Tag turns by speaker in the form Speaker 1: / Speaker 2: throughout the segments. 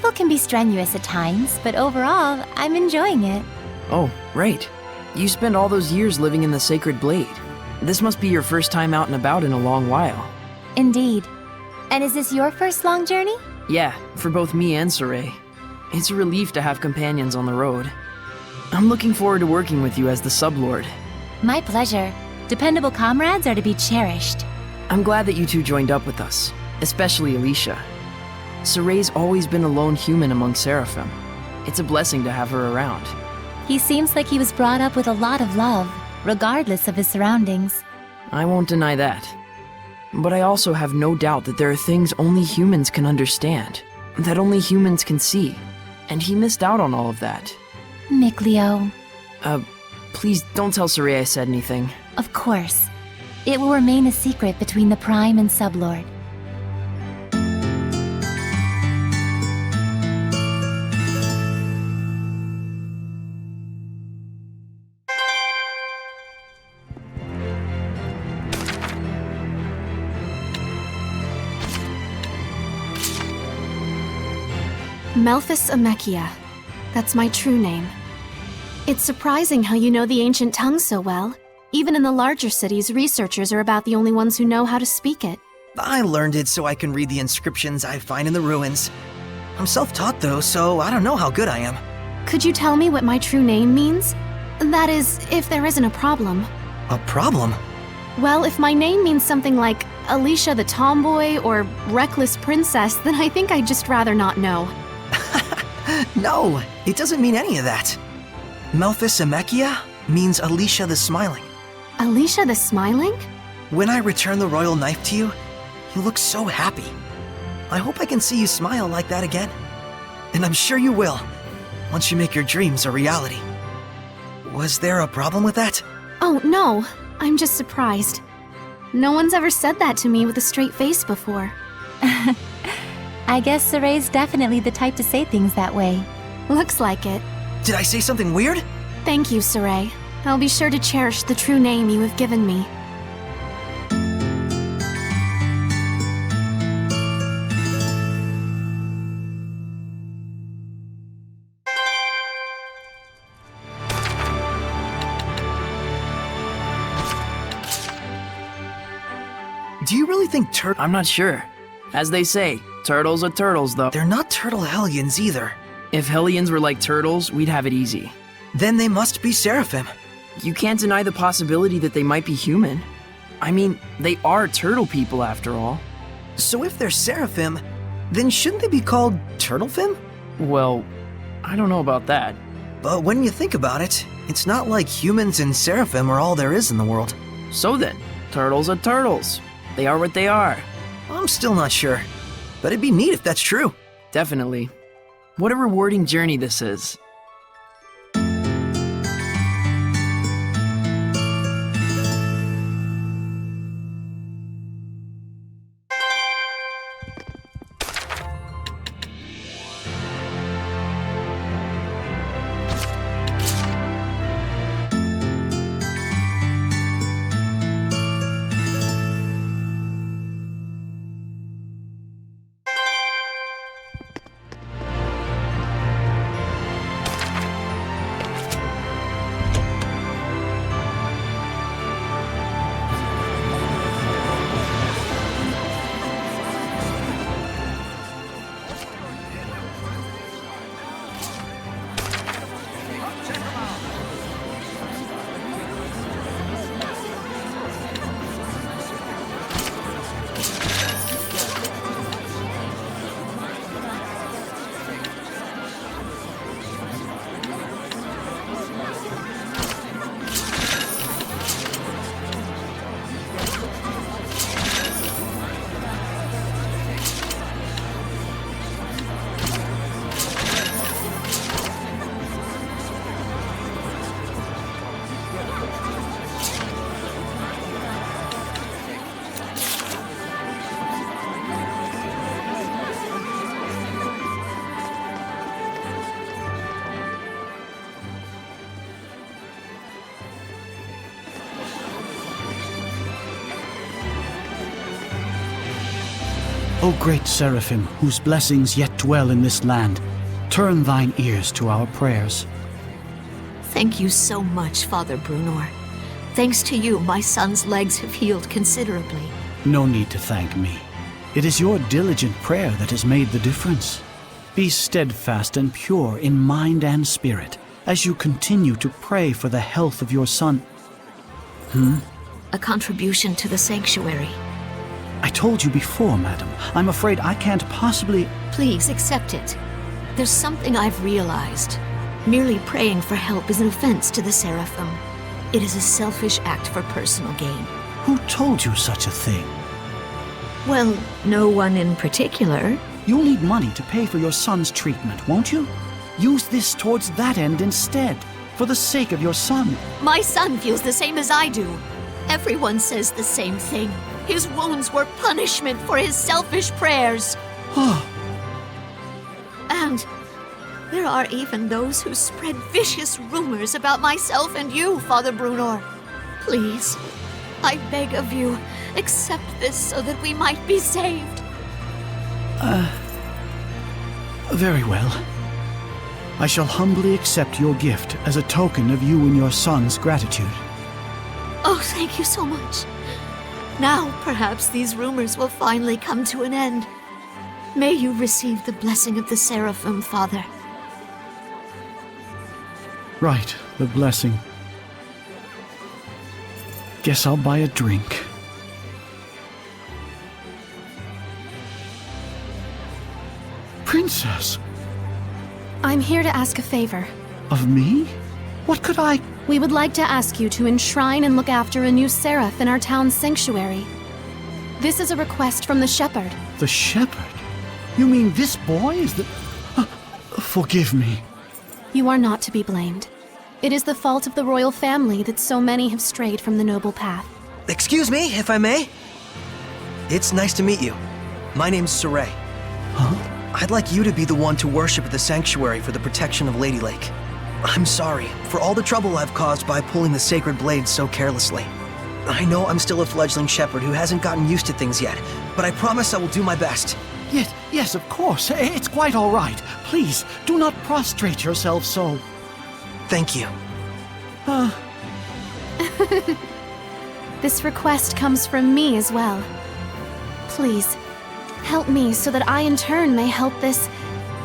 Speaker 1: Travel can be strenuous at times, but overall, I'm enjoying it.
Speaker 2: Oh, right. You spent all those years living in the Sacred Blade. This must be your first time out and about in a long while.
Speaker 1: Indeed. And is this your first long journey?
Speaker 2: Yeah, for both me and Sorey. It's a relief to have companions on the road. I'm looking forward to working with you as the Sublord.
Speaker 1: My pleasure. Dependable comrades are to be cherished.
Speaker 2: I'm glad that you two joined up with us, especially Alisha. Sorey's always been a lone human among Seraphim. It's a blessing to have her around.
Speaker 1: He seems like he was brought up with a lot of love, regardless of his surroundings.
Speaker 2: I won't deny that. But I also have no doubt that there are things only humans can understand, that only humans can see, and he missed out on all of that.
Speaker 1: Mikleo.
Speaker 2: Please don't tell Sorey I said anything.
Speaker 1: Of course. It will remain a secret between the Prime and Sublord.
Speaker 3: Melphis Amekia. That's my true name. It's surprising how you know the ancient tongue so well. Even in the larger cities, researchers are about the only ones who know how to speak it.
Speaker 4: I learned it so I can read the inscriptions I find in the ruins. I'm self-taught though, so I don't know how good I am.
Speaker 3: Could you tell me what my true name means? That is, if there isn't a problem.
Speaker 4: A problem?
Speaker 3: Well, if my name means something like Alisha the Tomboy or Reckless Princess, then I think I'd just rather not know.
Speaker 4: No, it doesn't mean any of that. Melphis Amekia means Alisha the Smiling.
Speaker 3: Alisha the Smiling?
Speaker 4: When I return the royal knife to you, you look so happy. I hope I can see you smile like that again. And I'm sure you will, once you make your dreams a reality. Was there a problem with that?
Speaker 3: Oh, no. I'm just surprised. No one's ever said that to me with a straight face before.
Speaker 1: I guess Sorey's definitely the type to say things that way.
Speaker 3: Looks like it.
Speaker 4: Did I say something weird?
Speaker 3: Thank you, Sorey. I'll be sure to cherish the true name you have given me.
Speaker 4: Do you really think
Speaker 2: I'm not sure. As they say, turtles are turtles, though.
Speaker 4: They're not turtle hellions either.
Speaker 2: If hellions were like turtles, we'd have it easy.
Speaker 4: Then they must be Seraphim.
Speaker 2: You can't deny the possibility that they might be human. I mean, they are turtle people after all.
Speaker 4: So if they're Seraphim, then shouldn't they be called Turtlefim?
Speaker 2: Well, I don't know about that.
Speaker 4: But when you think about it, it's not like humans and Seraphim are all there is in the world.
Speaker 2: So then, turtles are turtles. They are what they are.
Speaker 4: I'm still not sure, but it'd be neat if that's true.
Speaker 2: Definitely. What a rewarding journey this is.
Speaker 5: O great Seraphim, whose blessings yet dwell in this land, turn thine ears to our prayers.
Speaker 6: Thank you so much, Father Brunor. Thanks to you, my son's legs have healed considerably.
Speaker 5: No need to thank me. It is your diligent prayer that has made the difference. Be steadfast and pure in mind and spirit as you continue to pray for the health of your son.
Speaker 6: A contribution to the sanctuary.
Speaker 5: I told you before, madam. I'm afraid I can't possibly...
Speaker 6: Please accept it. There's something I've realized. Merely praying for help is an offense to the Seraphim. It is a selfish act for personal gain.
Speaker 5: Who told you such a thing?
Speaker 6: Well, no one in particular.
Speaker 5: You'll need money to pay for your son's treatment, won't you? Use this towards that end instead, for the sake of your son.
Speaker 6: My son feels the same as I do. Everyone says the same thing. His wounds were punishment for his selfish prayers. And there are even those who spread vicious rumors about myself and you, Father Brunor. Please, I beg of you, accept this so that we might be saved.
Speaker 5: Very well. I shall humbly accept your gift as a token of you and your son's gratitude.
Speaker 6: Oh, thank you so much. Now, perhaps these rumors will finally come to an end. May you receive the blessing of the Seraphim, Father.
Speaker 5: Right, the blessing. Guess I'll buy a drink. Princess!
Speaker 3: I'm here to ask a favor.
Speaker 5: Of me? What could I...
Speaker 3: We would like to ask you to enshrine and look after a new seraph in our town's sanctuary. This is a request from the shepherd.
Speaker 5: The shepherd? You mean this boy is the... Forgive me.
Speaker 3: You are not to be blamed. It is the fault of the royal family that so many have strayed from the noble path.
Speaker 4: Excuse me, if I may? It's nice to meet you. My name's Sorey.
Speaker 5: Huh?
Speaker 4: I'd like you to be the one to worship at the sanctuary for the protection of Lady Lake. I'm sorry for all the trouble I've caused by pulling the sacred blades so carelessly. I know I'm still a fledgling shepherd who hasn't gotten used to things yet, but I promise I will do my best.
Speaker 5: Yes, of course. It's quite all right. Please, do not prostrate yourself so.
Speaker 4: Thank you.
Speaker 3: This request comes from me as well. Please, help me so that I in turn may help this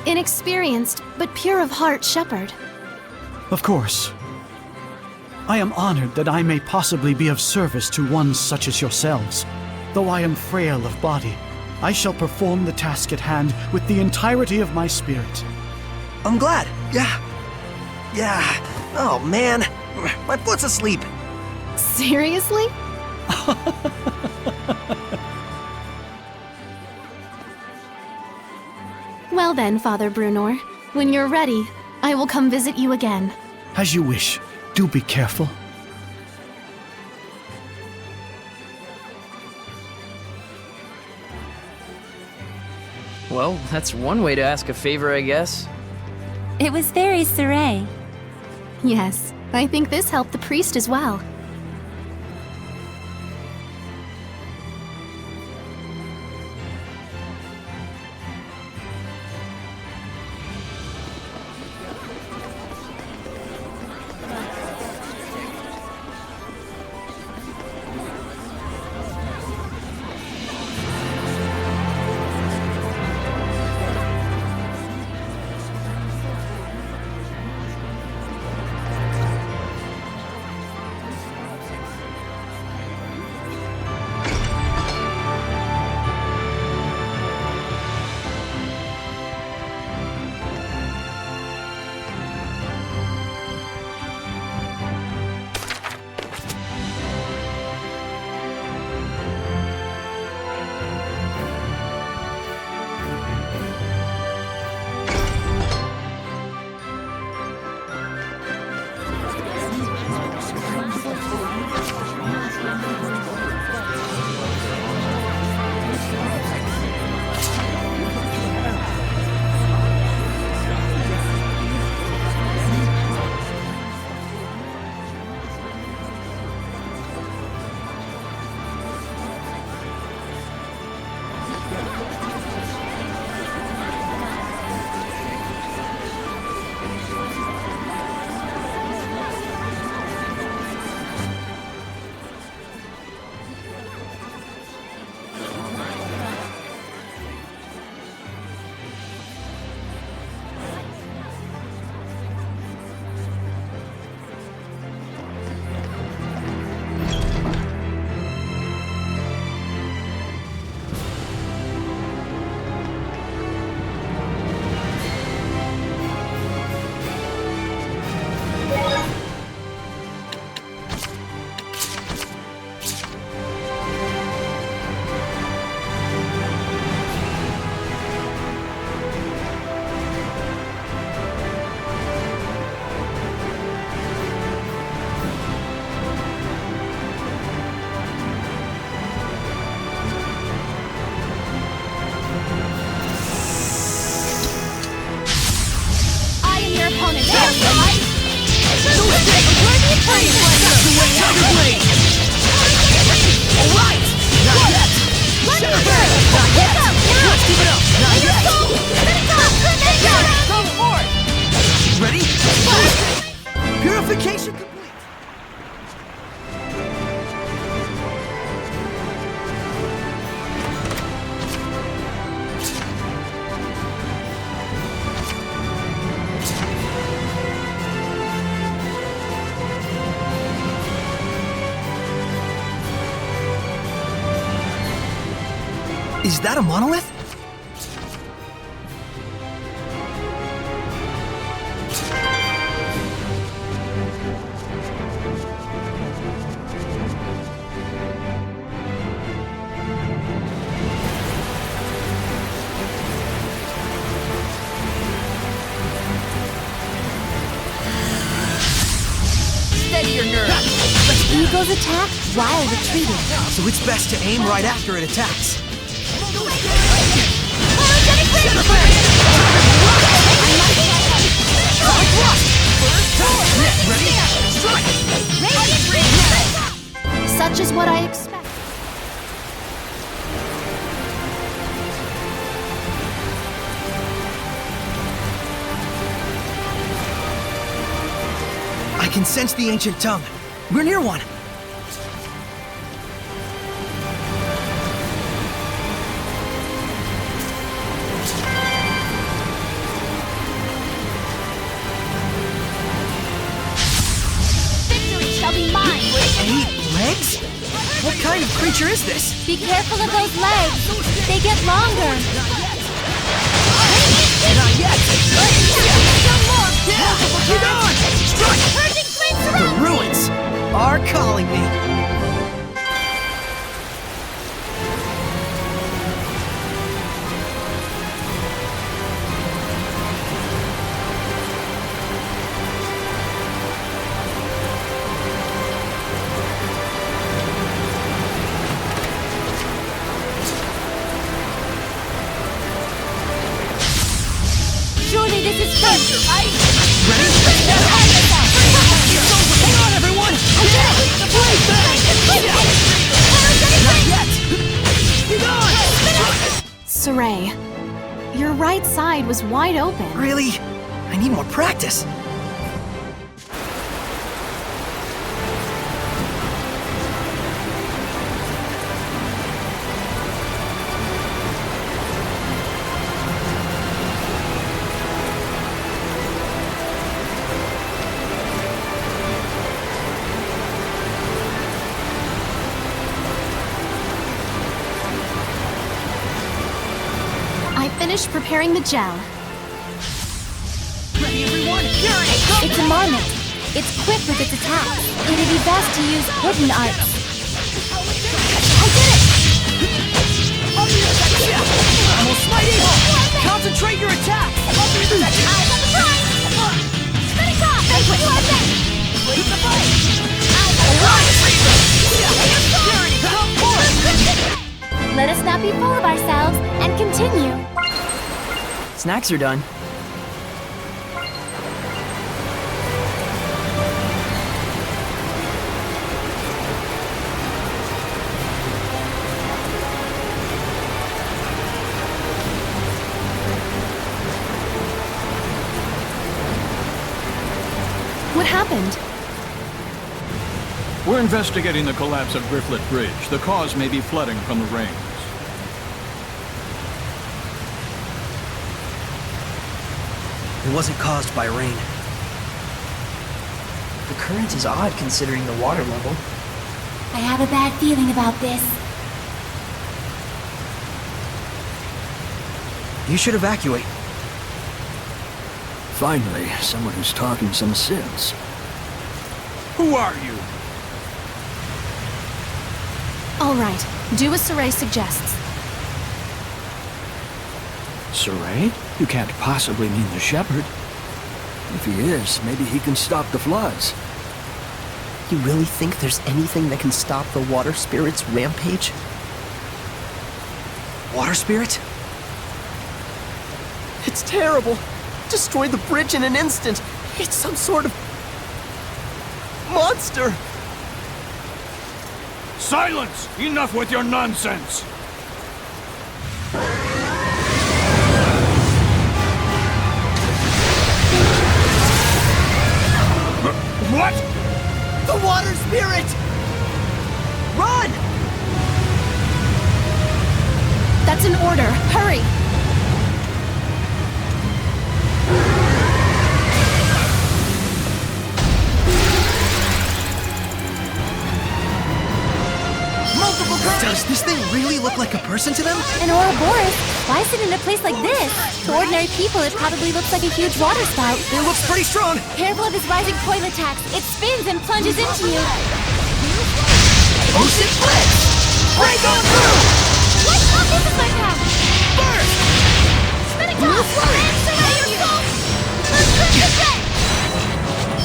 Speaker 3: inexperienced but pure of heart shepherd.
Speaker 5: Of course. I am honored that I may possibly be of service to one such as yourselves. Though I am frail of body, I shall perform the task at hand with the entirety of my spirit.
Speaker 4: I'm glad. Yeah. Oh, man. My foot's asleep.
Speaker 3: Seriously? Well then, Father Brunor, when you're ready, I will come visit you again.
Speaker 5: As you wish. Do be careful.
Speaker 2: Well, that's one way to ask a favor, I guess.
Speaker 1: It was very Sorey.
Speaker 3: Yes, I think this helped the priest as well.
Speaker 4: Purification complete! Is that a monolith?
Speaker 2: Steady your nerve.
Speaker 1: Eagles attack while retreating.
Speaker 4: So it's best to aim right after it attacks.
Speaker 3: Such is what I expect.
Speaker 4: I can sense the ancient tongue. We're near one.
Speaker 1: Victory shall be mine.
Speaker 4: 8 legs? What kind of creature is this?
Speaker 1: Be careful of those legs. They get longer.
Speaker 4: Not yet!
Speaker 1: Keep on! Strike! Purging twins
Speaker 4: The
Speaker 1: surround me!
Speaker 4: ruins are calling me.
Speaker 1: Surely this is failure, right?
Speaker 4: Ready? Hang on, everyone! Not yet! Keep on!
Speaker 3: Sorey, your right side was wide open.
Speaker 4: Really? I need more practice.
Speaker 3: I finished preparing the gel.
Speaker 4: Ready, everyone?
Speaker 1: It's a marmot. It's quick with its attacks. It'd be best to use hidden arts. I did it!
Speaker 4: I will smite evil! Concentrate your attack!
Speaker 1: Eyes on the prize! Spinning top! You are next! Lead the fight! Eyes on the prize! Let us not be full of ourselves and continue.
Speaker 2: Snacks are done.
Speaker 3: What happened?
Speaker 7: We're investigating the collapse of Grifflet Bridge. The cause may be flooding from the rains.
Speaker 4: It wasn't caused by rain.
Speaker 2: The current is odd considering the water level.
Speaker 1: I have a bad feeling about this.
Speaker 4: You should evacuate.
Speaker 8: Finally, someone who's talking some sense.
Speaker 7: Who are you?
Speaker 3: All right, do as Sorey suggests.
Speaker 8: Sorey? You can't possibly mean the shepherd. If he is, maybe he can stop the floods.
Speaker 9: You really think there's anything that can stop the water spirit's rampage?
Speaker 4: Water spirit?
Speaker 9: It's terrible! Destroyed the bridge in an instant! It's some sort of... monster!
Speaker 7: Silence! Enough with your nonsense!
Speaker 8: What?
Speaker 4: The water spirit! Run!
Speaker 3: That's an order. Hurry!
Speaker 4: Does this thing really look like a person to them?
Speaker 1: An Uroboros? Why sit in a place like this? To ordinary people, it probably looks like a huge water spout.
Speaker 4: It looks pretty strong.
Speaker 1: Careful of his rising coil attacks. It spins and plunges into you.
Speaker 4: Ocean blitz! Break on through!
Speaker 1: What? Oh, this is my path!
Speaker 4: Burst!
Speaker 1: Spinning ball! And surround you! Let's grip the thread!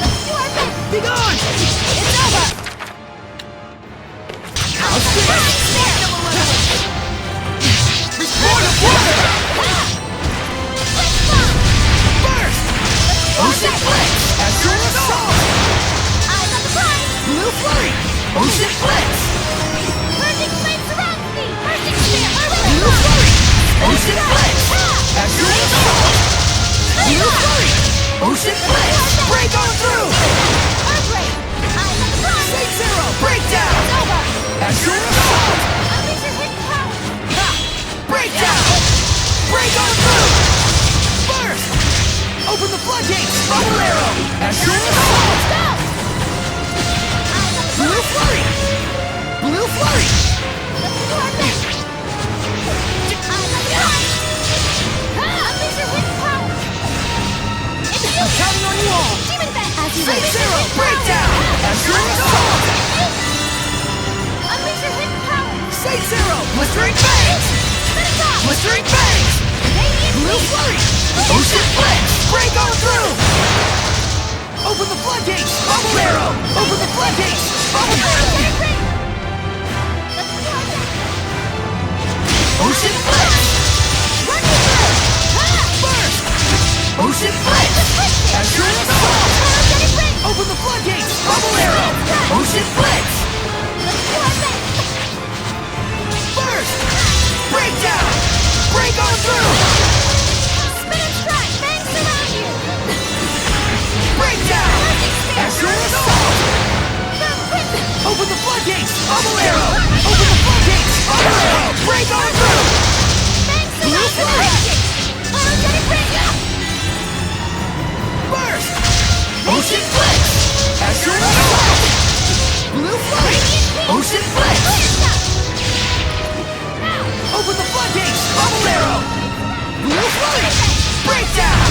Speaker 1: Let's do our best!
Speaker 4: Be gone!
Speaker 1: It's over!
Speaker 4: Respond of water! Burst! Ocean blitz! Astral assault!
Speaker 1: Eyes on the prize!
Speaker 4: Blue flurry! Ocean blitz!
Speaker 1: Bursting flame surrounds me! Bursting spear!
Speaker 4: Blue flurry! Ocean blitz! Astral assault! Blue flurry! Ocean blitz! Break on through!
Speaker 1: Earthquake! Eyes on the prize!
Speaker 4: State zero! Breakdown!
Speaker 1: It's over!
Speaker 4: Astral assault!
Speaker 1: Unleash your hidden power!
Speaker 4: Breakdown! Break on through! Burst! Open the floodgates! Bubble arrow! Astral assault!
Speaker 1: Go!
Speaker 4: Blue flurry! Blue flurry!
Speaker 1: Let's do our best! Eyes on the prize! Unleash your hidden power! It's you!
Speaker 4: I'm counting on you all!
Speaker 1: Demon Bat! As you
Speaker 4: State
Speaker 1: unleash your
Speaker 4: zero!
Speaker 1: hidden
Speaker 4: Breakdown! Astral assault!
Speaker 1: Unleash your hidden power!
Speaker 4: State zero! Blistering bangs!
Speaker 1: Spinning ball!
Speaker 4: Blistering bangs!
Speaker 1: Radiant
Speaker 4: Blue
Speaker 1: beam!
Speaker 4: flurry! Ocean blitz! Break on through! Open the floodgates! Bubble arrow! Open the floodgates! Bubble arrow!
Speaker 1: Let's do our best!
Speaker 4: Ocean blitz!
Speaker 1: Run me through!
Speaker 4: Burst! Ocean blitz! Astral assault! Open the floodgates! Bubble arrow! Ocean blitz!
Speaker 1: Let's do our best!
Speaker 4: Burst! Breakdown! Break on through!
Speaker 1: Spin and strike! Bangs surround you!
Speaker 4: Breakdown! Astral assault! Open the floodgates! Bubble arrow! Open the floodgates! Bubble arrow! Break on through! Blue flurry! Burst! Ocean blitz! Astral assault! Blue flurry! Ocean blitz! Open the floodgates! Bubble arrow! Blue flurry! Breakdown!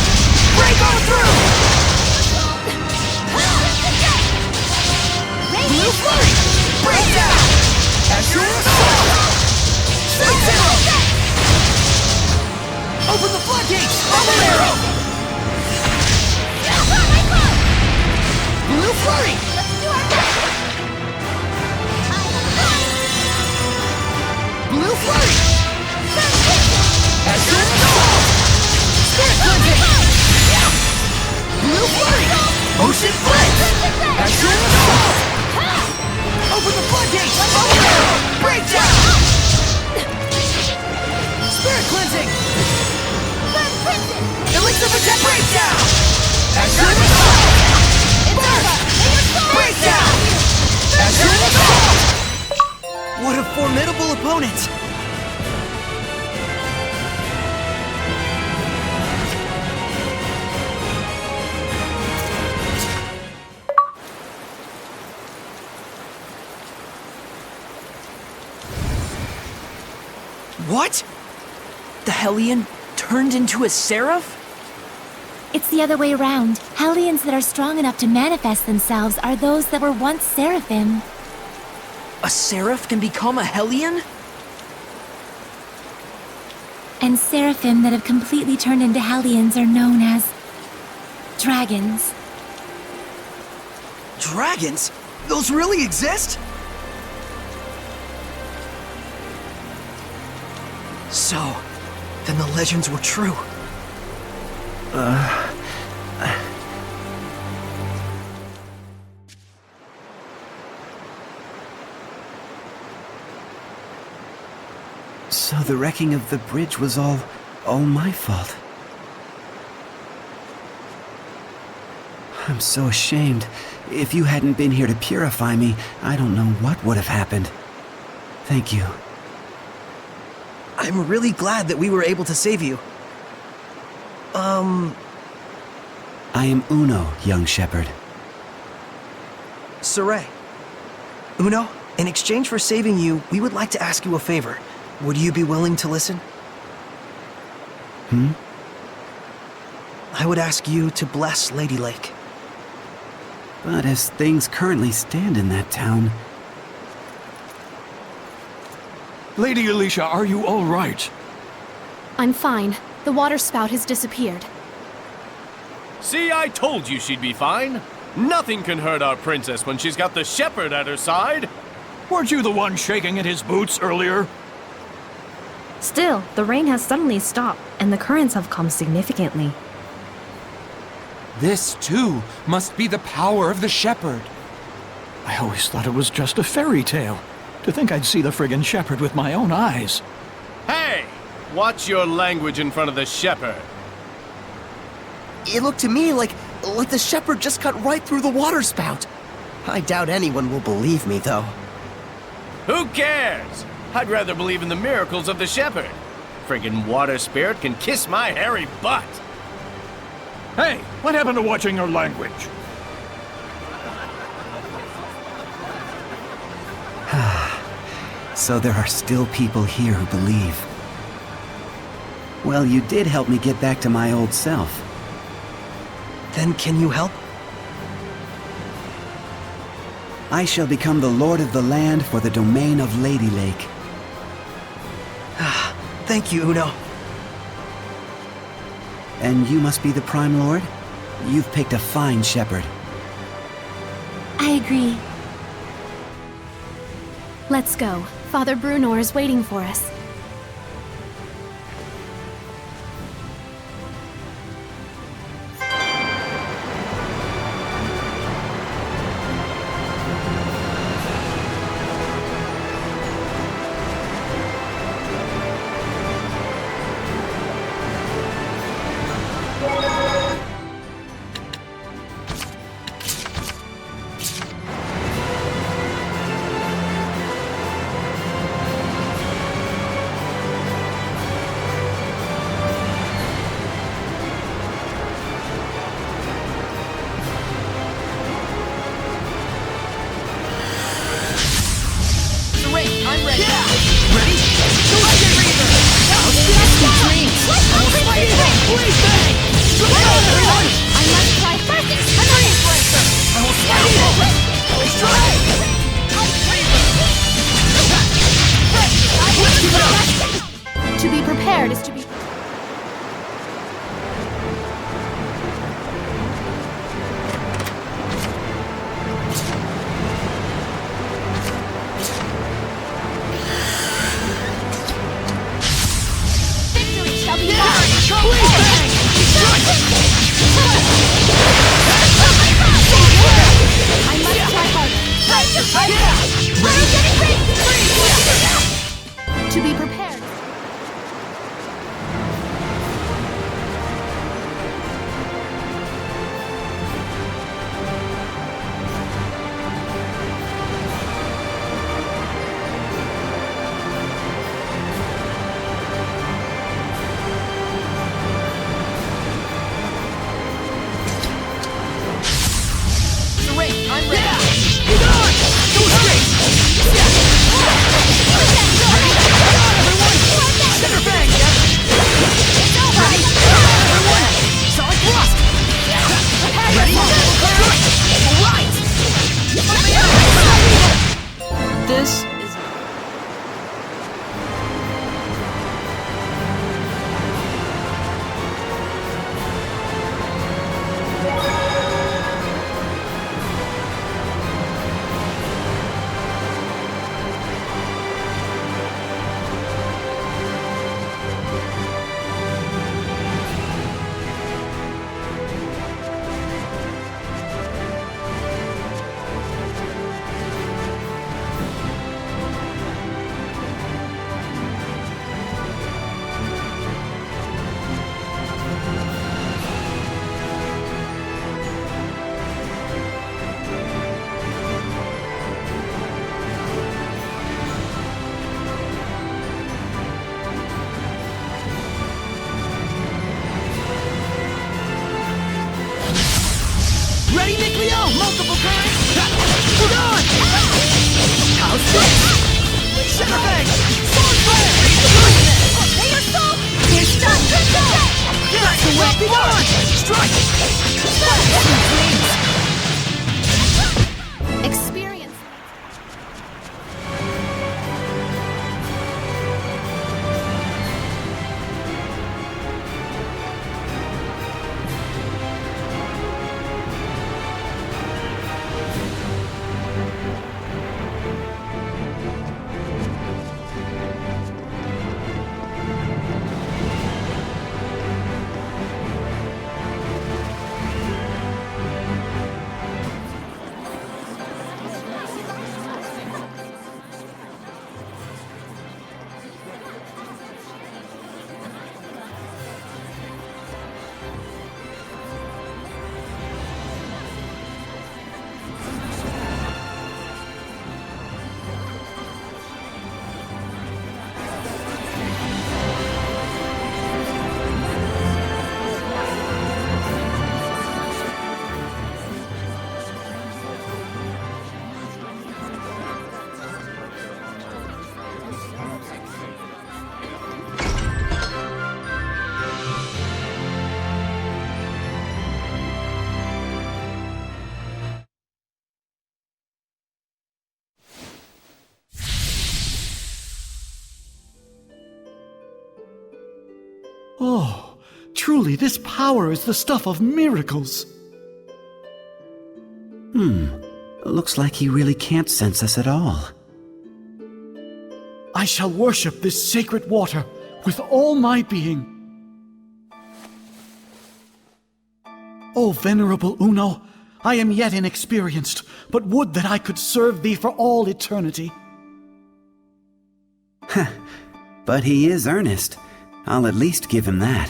Speaker 4: Break on through! Blue flurry! Breakdown! Astral assault! State zero! Open the floodgates! Bubble arrow! Blue flurry! Blue flurry! Astral assault! Spirit cleansing! Blue flurry! Ocean blitz! Astral assault! Open the floodgates! Bubble arrow! Breakdown! Spirit cleansing! Elixir protect! Breakdown! Astral assault! Burst! Breakdown! Astral assault! What a formidable opponent!
Speaker 2: What? The Hellion turned into a seraph?
Speaker 1: It's the other way around. Hellions that are strong enough to manifest themselves are those that were once seraphim.
Speaker 2: A seraph can become a Hellion?
Speaker 1: And seraphim that have completely turned into hellions are known as dragons.
Speaker 4: Dragons? Those really exist? So, then the legends were true. So the wrecking of the bridge was all my fault.
Speaker 10: I'm so ashamed. If you hadn't been here to purify me, I don't know what would have happened. Thank you.
Speaker 4: I'm really glad that we were able to save you.
Speaker 10: I am Uno, young shepherd.
Speaker 4: Sorey. Uno, in exchange for saving you, we would like to ask you a favor. Would you be willing to listen? I would ask you to bless Lady Lake.
Speaker 10: But as things currently stand in that town...
Speaker 7: Lady Alisha, are you all right?
Speaker 3: I'm fine. The water spout has disappeared.
Speaker 11: See, I told you she'd be fine. Nothing can hurt our princess when she's got the shepherd at her side.
Speaker 7: Weren't you the one shaking in his boots earlier?
Speaker 12: Still, the rain has suddenly stopped, and the currents have calmed significantly.
Speaker 13: This, too, must be the power of the shepherd.
Speaker 7: I always thought it was just a fairy tale. To think I'd see the friggin' shepherd with my own eyes.
Speaker 11: Hey! Watch your language in front of the shepherd.
Speaker 9: It looked to me like the shepherd just cut right through the water spout. I doubt anyone will believe me, though.
Speaker 11: Who cares? I'd rather believe in the miracles of the shepherd. Friggin' water spirit can kiss my hairy butt.
Speaker 7: Hey, what happened to watching your language?
Speaker 10: So there are still people here who believe. Well, you did help me get back to my old self.
Speaker 4: Then can you help?
Speaker 10: I shall become the lord of the land for the domain of Lady Lake.
Speaker 4: Thank you, Uno.
Speaker 10: And you must be the Prime Lord? You've picked a fine shepherd.
Speaker 3: I agree. Let's go. Father Brunor is waiting for us. To be prepared is to be... Victory shall be ours! I must try harder. To be prepared. Experience.
Speaker 5: Oh, truly this power is the stuff of miracles.
Speaker 10: Looks like he really can't sense us at all.
Speaker 5: I shall worship this sacred water with all my being. O venerable Uno, I am yet inexperienced, but would that I could serve thee for all eternity.
Speaker 10: But he is earnest. I'll at least give him that.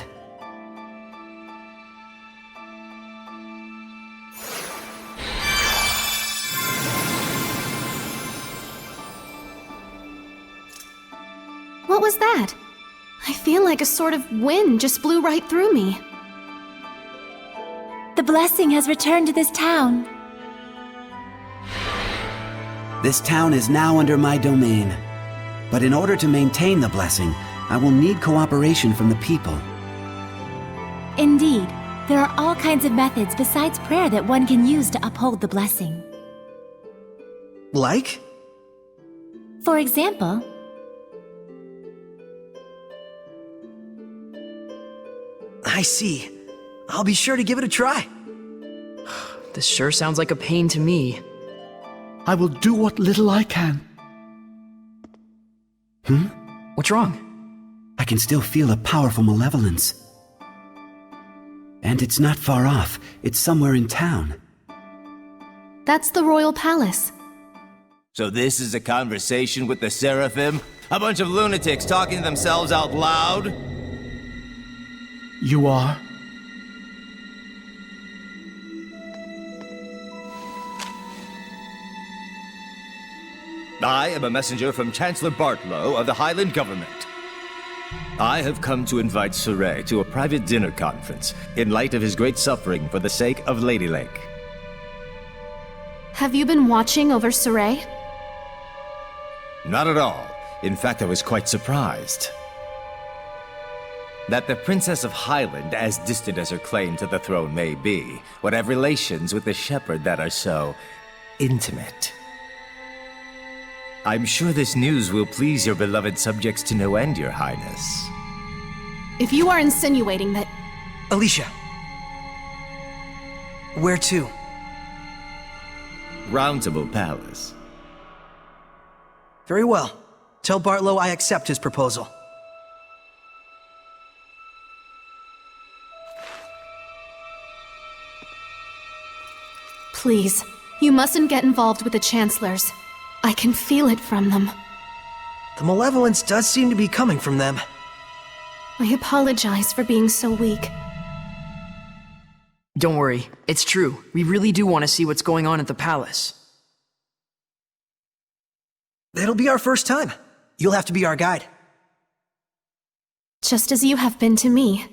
Speaker 3: What was that? I feel like a sort of wind just blew right through me.
Speaker 1: The blessing has returned to this town.
Speaker 10: This town is now under my domain. But in order to maintain the blessing, I will need cooperation from the people.
Speaker 1: Indeed, there are all kinds of methods besides prayer that one can use to uphold the blessing.
Speaker 4: Like?
Speaker 1: For example,
Speaker 4: I see. I'll be sure to give it a try.
Speaker 2: This sure sounds like a pain to me.
Speaker 5: I will do what little I can.
Speaker 2: What's wrong?
Speaker 10: I can still feel a powerful malevolence. And it's not far off. It's somewhere in town.
Speaker 3: That's the royal palace.
Speaker 11: So this is a conversation with the Seraphim? A bunch of lunatics talking to themselves out loud?
Speaker 5: You are?
Speaker 11: I am a messenger from Chancellor Bartlow of the Highland government. I have come to invite Sorey to a private dinner conference in light of his great suffering for the sake of Lady Lake.
Speaker 3: Have you been watching over Sorey?
Speaker 11: Not at all. In fact, I was quite surprised. That the Princess of Highland, as distant as her claim to the throne may be, would have relations with the shepherd that are so intimate. I'm sure this news will please your beloved subjects to no end, Your Highness.
Speaker 3: If you are insinuating that...
Speaker 4: Alisha. Where to?
Speaker 11: Roundtable Palace.
Speaker 4: Very well. Tell Bartlow I accept his proposal.
Speaker 3: Please, you mustn't get involved with the Chancellors. I can feel it from them.
Speaker 4: The malevolence does seem to be coming from them.
Speaker 3: I apologize for being so weak.
Speaker 2: Don't worry, it's true. We really do want to see what's going on at the palace.
Speaker 4: It'll be our first time. You'll have to be our guide.
Speaker 3: Just as you have been to me.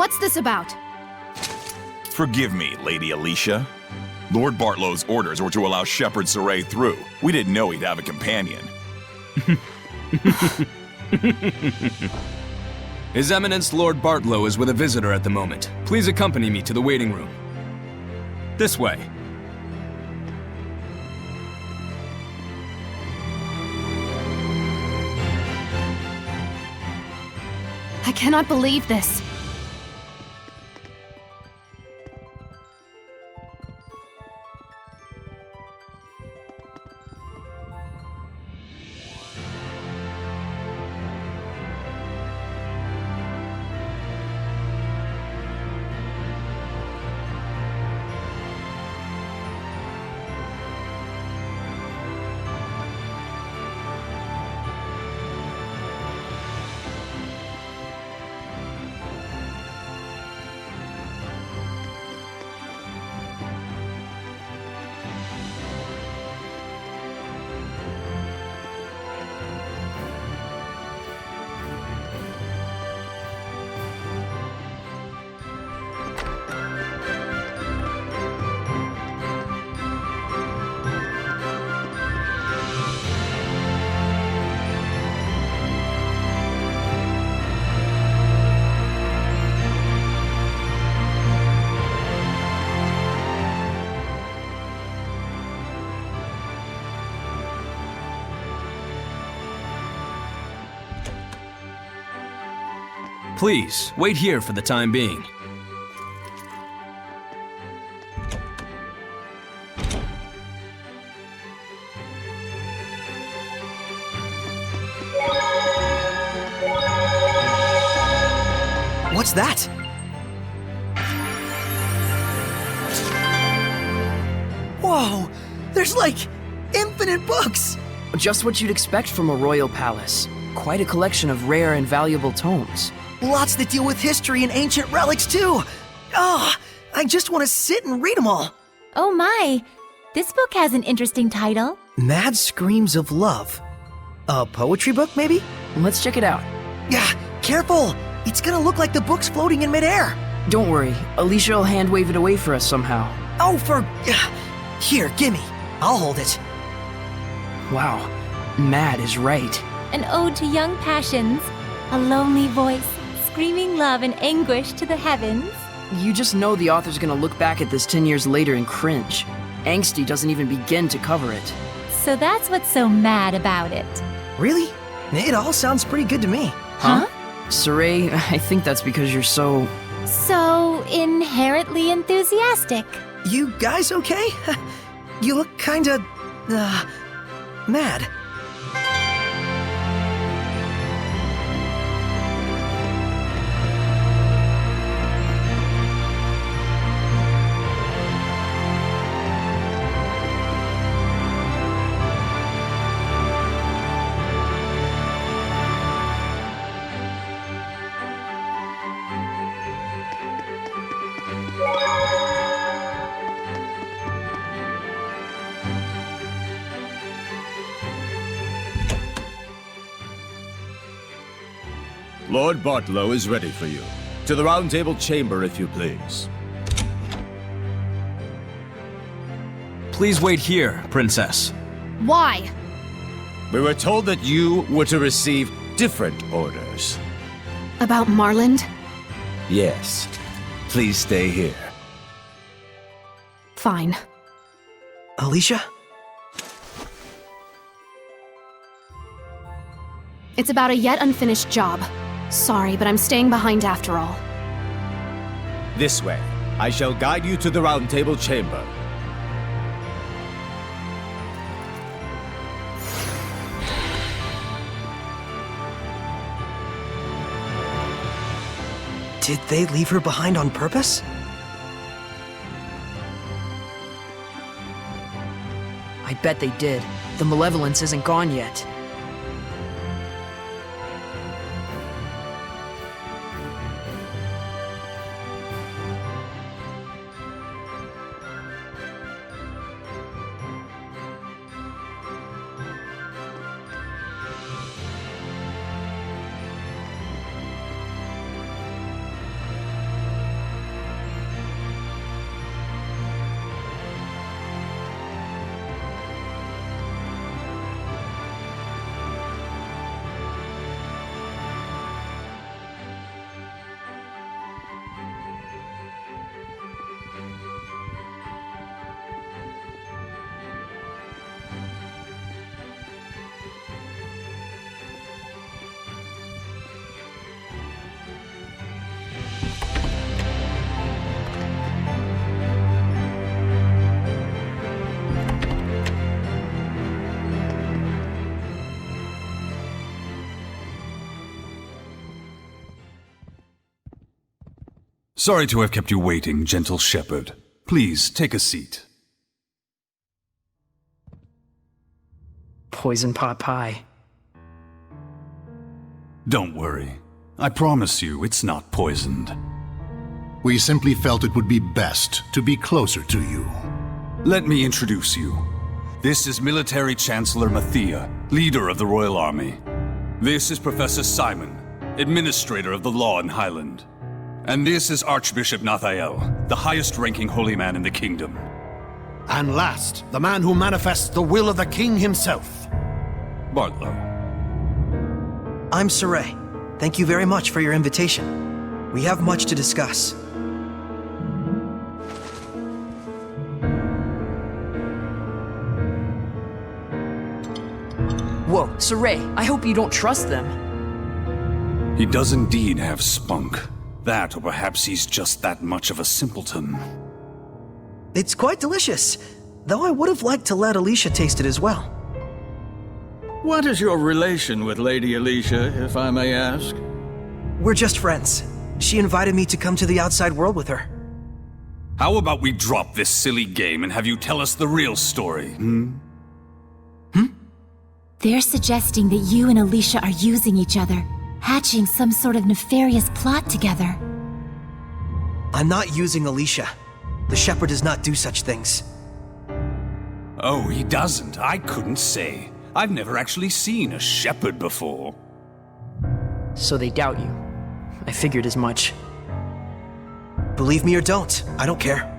Speaker 3: What's this about?
Speaker 14: Forgive me, Lady Alisha. Lord Bartlow's orders were to allow Shepherd Sorey through. We didn't know he'd have a companion.
Speaker 15: His Eminence Lord Bartlow is with a visitor at the moment. Please accompany me to the waiting room. This way.
Speaker 3: I cannot believe this.
Speaker 15: Please, wait here for the time being.
Speaker 4: What's that? Whoa! There's like infinite books!
Speaker 2: Just what you'd expect from a royal palace. Quite a collection of rare and valuable tomes.
Speaker 4: Lots that deal with history and ancient relics, too! Oh, I just want to sit and read them all.
Speaker 1: Oh my! This book has an interesting title.
Speaker 4: Mad Screams of Love. A poetry book, maybe?
Speaker 2: Let's check it out.
Speaker 4: Yeah, careful! It's gonna look like the book's floating in midair.
Speaker 2: Don't worry, Alisha will hand wave it away for us somehow.
Speaker 4: Oh, Here, gimme. I'll hold it.
Speaker 2: Wow, Mad is right.
Speaker 1: An ode to young passions. A lonely voice, screaming love and anguish to the heavens.
Speaker 2: You just know the author's gonna look back at this 10 years later and cringe. Angsty doesn't even begin to cover it.
Speaker 1: So that's what's so mad about it.
Speaker 4: Really? It all sounds pretty good to me.
Speaker 2: Huh? Sorey, I think that's because you're so...
Speaker 1: So inherently enthusiastic.
Speaker 4: You guys okay? You look kinda... mad.
Speaker 11: Lord Bartlow is ready for you. To the Round Table chamber, if you please.
Speaker 15: Please wait here, Princess.
Speaker 3: Why?
Speaker 11: We were told that you were to receive different orders.
Speaker 3: About Marland?
Speaker 11: Yes. Please stay here.
Speaker 3: Fine.
Speaker 4: Alisha?
Speaker 3: It's about a yet unfinished job. Sorry, but I'm staying behind after all.
Speaker 11: This way. I shall guide you to the Round Table chamber.
Speaker 4: Did they leave her behind on purpose?
Speaker 2: I bet they did. The malevolence isn't gone yet.
Speaker 16: Sorry to have kept you waiting, gentle shepherd. Please, take a seat.
Speaker 2: Poison pot pie.
Speaker 16: Don't worry. I promise you it's not poisoned.
Speaker 17: We simply felt it would be best to be closer to you.
Speaker 16: Let me introduce you. This is Military Chancellor Mathia, leader of the Royal Army. This is Professor Simon, administrator of the law in Highland. And this is Archbishop Nathael, the highest-ranking holy man in the kingdom.
Speaker 17: And last, the man who manifests the will of the king himself.
Speaker 16: Bartlow.
Speaker 4: I'm Sorey. Thank you very much for your invitation. We have much to discuss.
Speaker 2: Whoa, Sorey, I hope you don't trust them.
Speaker 16: He does indeed have spunk. That, or perhaps he's just that much of a simpleton.
Speaker 4: It's quite delicious, though I would have liked to let Alisha taste it as well.
Speaker 11: What is your relation with Lady Alisha, if I may ask?
Speaker 4: We're just friends. She invited me to come to the outside world with her.
Speaker 16: How about we drop this silly game and have you tell us the real story,
Speaker 1: They're suggesting that you and Alisha are using each other, hatching some sort of nefarious plot together.
Speaker 4: I'm not using Alisha. The shepherd does not do such things.
Speaker 16: Oh, he doesn't? I couldn't say. I've never actually seen a shepherd before.
Speaker 2: So they doubt you. I figured as much.
Speaker 4: Believe me or don't, I don't care.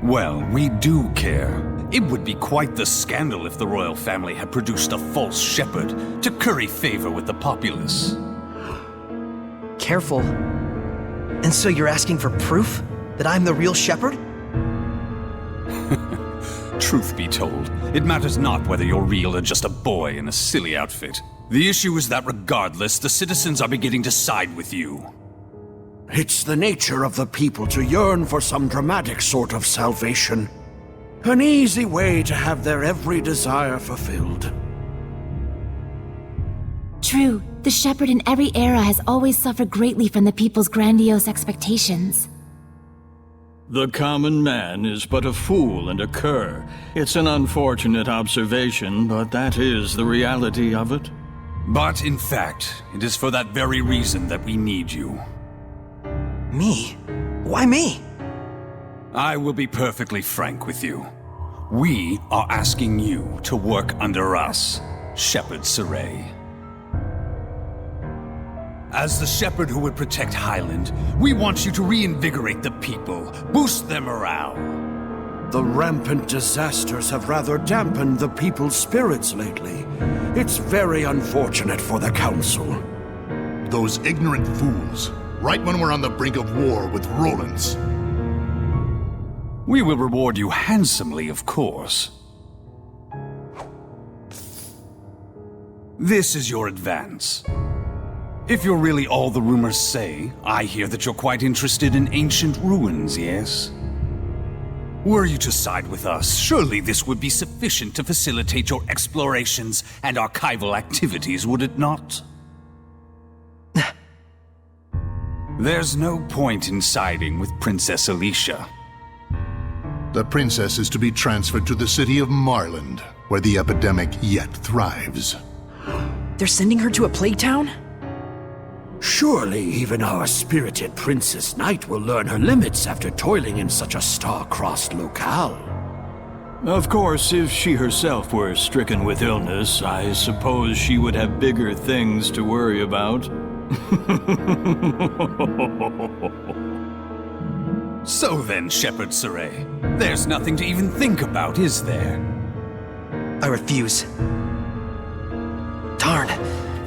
Speaker 16: Well, we do care. It would be quite the scandal if the royal family had produced a false shepherd to curry favor with the populace.
Speaker 4: Careful. And so you're asking for proof that I'm the real shepherd?
Speaker 16: Truth be told, it matters not whether you're real or just a boy in a silly outfit. The issue is that regardless, the citizens are beginning to side with you.
Speaker 17: It's the nature of the people to yearn for some dramatic sort of salvation. An easy way to have their every desire fulfilled.
Speaker 1: True, the shepherd in every era has always suffered greatly from the people's grandiose expectations.
Speaker 11: The common man is but a fool and a cur. It's an unfortunate observation, but that is the reality of it.
Speaker 16: But in fact, it is for that very reason that we need you.
Speaker 4: Me? Why me?
Speaker 16: I will be perfectly frank with you. We are asking you to work under us, Shepherd Sorey. As the shepherd who would protect Highland, we want you to reinvigorate the people, boost their morale.
Speaker 17: The rampant disasters have rather dampened the people's spirits lately. It's very unfortunate for the council.
Speaker 18: Those ignorant fools, right when we're on the brink of war with Roland's.
Speaker 16: We will reward you handsomely, of course. This is your advance. If you're really all the rumors say, I hear that you're quite interested in ancient ruins, yes? Were you to side with us, surely this would be sufficient to facilitate your explorations and archival activities, would it not? There's no point in siding with Princess Alisha.
Speaker 18: The princess is to be transferred to the city of Marland, where the epidemic yet thrives.
Speaker 2: They're sending her to a plague town?
Speaker 17: Surely even our spirited Princess Knight will learn her limits after toiling in such a star-crossed locale.
Speaker 11: Of course, if she herself were stricken with illness, I suppose she would have bigger things to worry about.
Speaker 16: So then, Shepherd Sorey, there's nothing to even think about, is there?
Speaker 4: I refuse. Darn.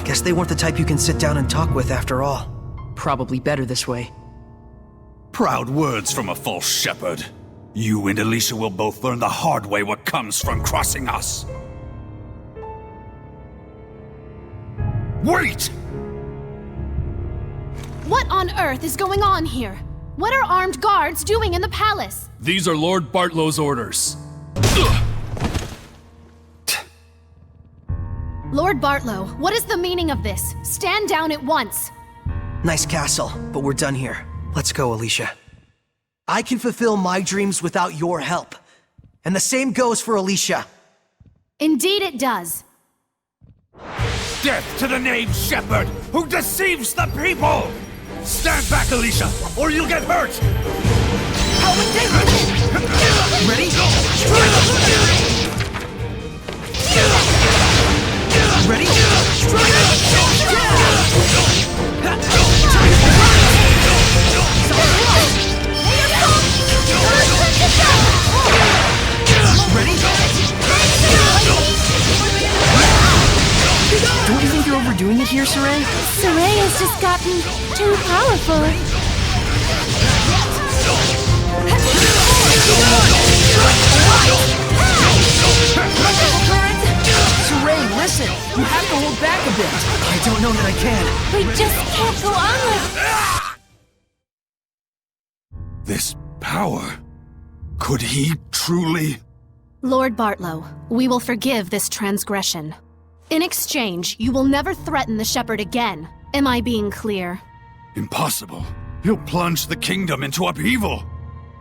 Speaker 4: Guess they weren't the type you can sit down and talk with after all.
Speaker 2: Probably better this way.
Speaker 16: Proud words from a false shepherd. You and Alisha will both learn the hard way what comes from crossing us. Wait!
Speaker 3: What on earth is going on here? What are armed guards doing in the palace?
Speaker 15: These are Lord Bartlow's orders.
Speaker 3: Lord Bartlow, what is the meaning of this? Stand down at once.
Speaker 4: Nice castle, but we're done here. Let's go, Alisha. I can fulfill my dreams without your help. And the same goes for Alisha.
Speaker 3: Indeed it does.
Speaker 16: Death to the named shepherd who deceives the people! Stand back, Alisha, or you'll get hurt!
Speaker 4: Ready? Ready?
Speaker 2: Don't you think you're overdoing it here, Sorey?
Speaker 1: Sorey has just gotten too powerful.
Speaker 2: Sorey, listen! You have to hold back a bit!
Speaker 4: I don't know that I can.
Speaker 1: We just can't go on like
Speaker 16: This power... Could he truly...
Speaker 3: Lord Bartlow, we will forgive this transgression. In exchange, you will never threaten the shepherd again. Am I being clear?
Speaker 16: Impossible. He'll plunge the kingdom into upheaval.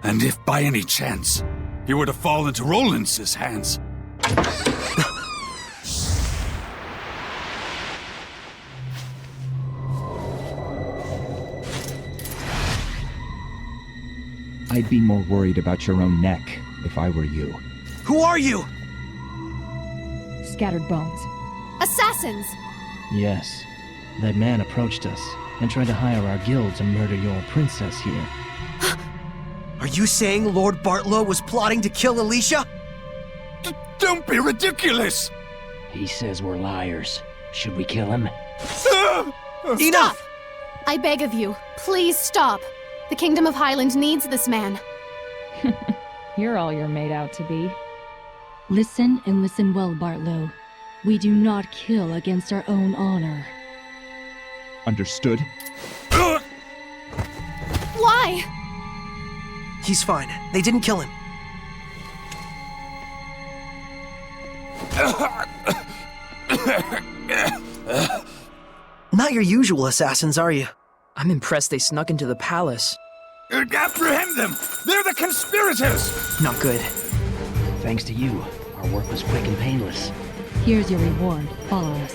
Speaker 16: And if by any chance he were to fall into Roland's hands...
Speaker 19: I'd be more worried about your own neck if I were you.
Speaker 4: Who are you?
Speaker 20: Scattered bones.
Speaker 3: Assassins!
Speaker 21: Yes. That man approached us and tried to hire our guild to murder your princess here.
Speaker 4: Are you saying Lord Bartlow was plotting to kill Alisha?
Speaker 16: Don't be ridiculous!
Speaker 21: He says we're liars. Should we kill him?
Speaker 3: Enough! I beg of you, please stop. The Kingdom of Highland needs this man.
Speaker 20: You're all you're made out to be.
Speaker 22: Listen and listen well, Bartlow. We do not kill against our own honor.
Speaker 19: Understood?
Speaker 3: Why?
Speaker 4: He's fine. They didn't kill him. Not your usual assassins, are you?
Speaker 2: I'm impressed they snuck into the palace.
Speaker 16: Apprehend them! They're the conspirators!
Speaker 4: Not good.
Speaker 21: Thanks to you, our work was quick and painless.
Speaker 22: Here's your reward. Follow us.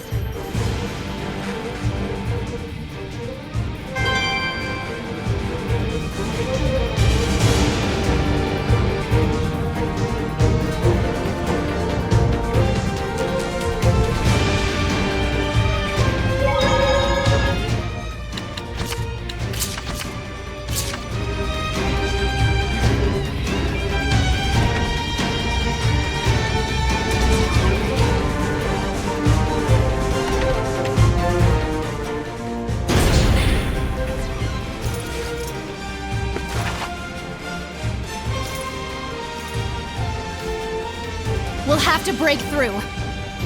Speaker 3: We'll have to break through.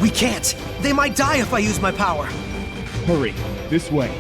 Speaker 4: We can't. They might die if I use my power.
Speaker 19: Hurry, this way.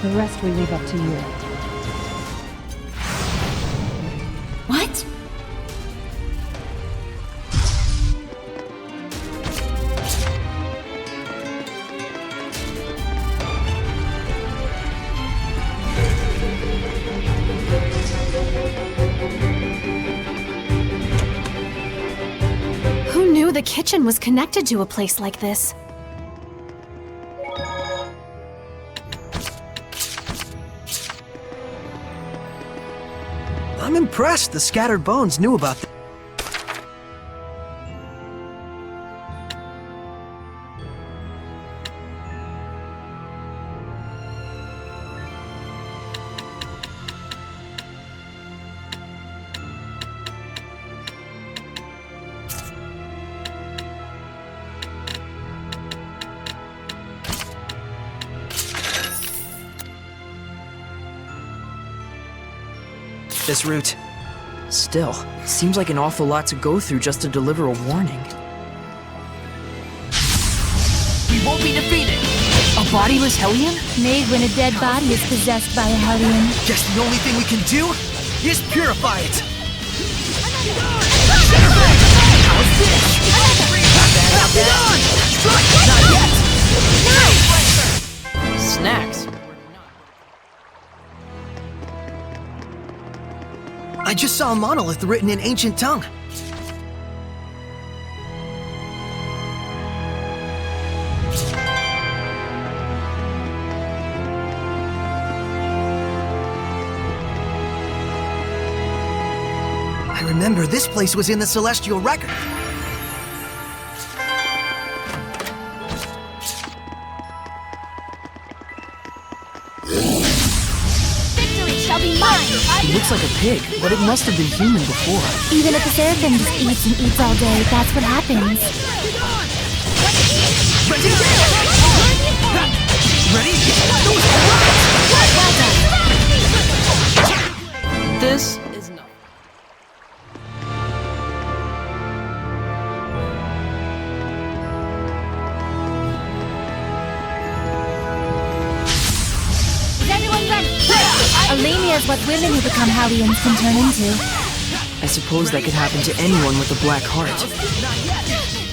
Speaker 20: The rest we leave up to you.
Speaker 1: What?
Speaker 3: Who knew the kitchen was connected to a place like this?
Speaker 4: I'm impressed the Scattered Bones knew about this. this route.
Speaker 2: Still, seems like an awful lot to go through just to deliver a warning.
Speaker 4: We won't be defeated!
Speaker 2: A bodiless Hellion?
Speaker 1: Made when a dead body is possessed by a Hellion.
Speaker 4: Guess the only thing we can do is purify it! How's this? Not yet!
Speaker 2: Snacks.
Speaker 4: I just saw a monolith written in ancient tongue. I remember this place was in the Celestial Record.
Speaker 1: Victory shall be mine!
Speaker 2: He looks like a pig, but it must have been human before.
Speaker 1: Even if the Serafines just eats and eats all day, that's what happens.
Speaker 4: Ready?
Speaker 2: This is not.
Speaker 1: Is everyone ready? Alenia is what women who become Hellions can turn into.
Speaker 2: I suppose that could happen to anyone with a black heart.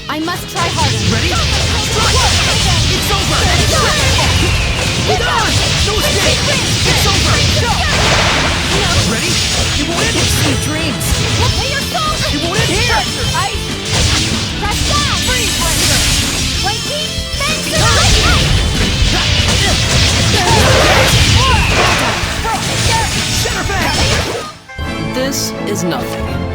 Speaker 1: I must try harder.
Speaker 4: Ready? It's over! Hold on! No escape! It's over! Ready? You won't end it! Sweet dreams!
Speaker 1: Hey, your soul!
Speaker 4: You won't end here!
Speaker 1: Ice! Press down! Freeze pressure! Wakey! Thanks!
Speaker 2: This is nothing.